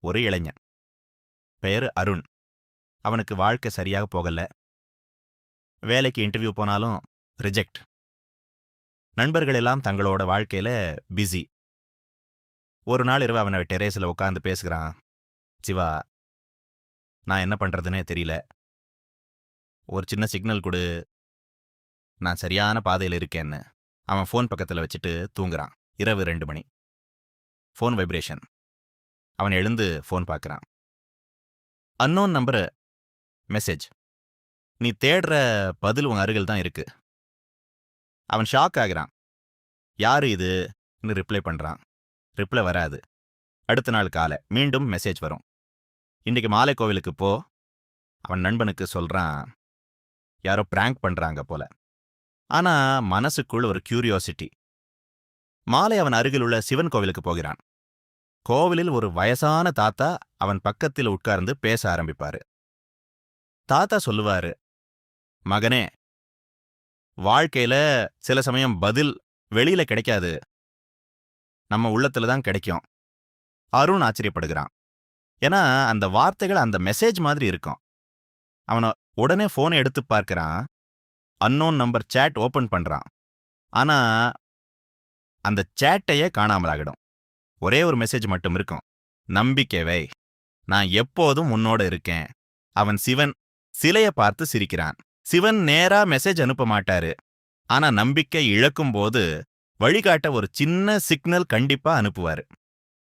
ஒரு இளைஞன். பெயரு அருண். அவனுக்கு வாழ்க்கை சரியாக போகல. வேலைக்கு இன்டர்வியூ போனாலும் ரிஜெக்ட். நண்பர்கள் எல்லாம் தங்களோட வாழ்க்கையில பிஸி. ஒரு நாள் இரவு அவன டெரேஸ்ல உட்கார்ந்து பேசுகிறான். சிவா, நான் என்ன பண்றதுன்னே தெரியல. ஒரு சின்ன சிக்னல் குடு. நான் சரியான பாதையில இருக்கேன்னு. அவன் ஃபோன் பக்கத்துல வச்சுட்டு தூங்குறான். இரவு 2 மணி. Phone vibration. அவன் எழுந்து ஃபோன் பார்க்கறான். Unknown number message. நீ தேடுற பதில் உன் அருகில் தான் இருக்கு. அவன் ஷாக் ஆகிறான். யாரு இதுன்னு ரிப்ளை பண்றான். ரிப்ளை வராது. அடுத்த நாள் காலை மீண்டும் மெசேஜ் வரும். இன்னைக்கு மாலை கோவிலுக்கு போ. அவன் நண்பனுக்கு சொல்றான். யாரோ பிராங்க் பண்றாங்க போல. ஆனா மனசுக்குள் ஒரு கியூரியாசிட்டி. மாலை அவன் அருகில் உள்ள சிவன் கோவிலுக்கு போகிறான். கோவிலில் ஒரு வயசான தாத்தா அவன் பக்கத்தில் உட்கார்ந்து பேச ஆரம்பிப்பாரு. தாத்தா சொல்லுவாரு, மகனே, வாழ்க்கையில சில சமயம் பதில் வெளியில கிடைக்காது, நம்ம உள்ளத்துல தான் கிடைக்கும். அருண் ஆச்சரியப்படுகிறான். ஏன்னா அந்த வார்த்தைகள் அந்த மெசேஜ் மாதிரி இருக்கும். அவன உடனே போனை எடுத்து பார்க்கிறான். அன்னோன் நம்பர் சேட் ஓபன் பண்றான். ஆனா அந்த சேட்டையே காணாமலாகிடும். ஒரே ஒரு மெசேஜ் மட்டும் இருக்கும். நம்பிக்கை வை, நான் எப்போதும் உன்னோட இருக்கேன். அவன் சிவன் சிலைய பார்த்து சிரிக்கிறான். சிவன் நேரா மெசேஜ் அனுப்ப மாட்டாரு. ஆனா நம்பிக்கை இழக்கும் போது வழிகாட்ட ஒரு சின்ன சிக்னல் கண்டிப்பா அனுப்புவாரு.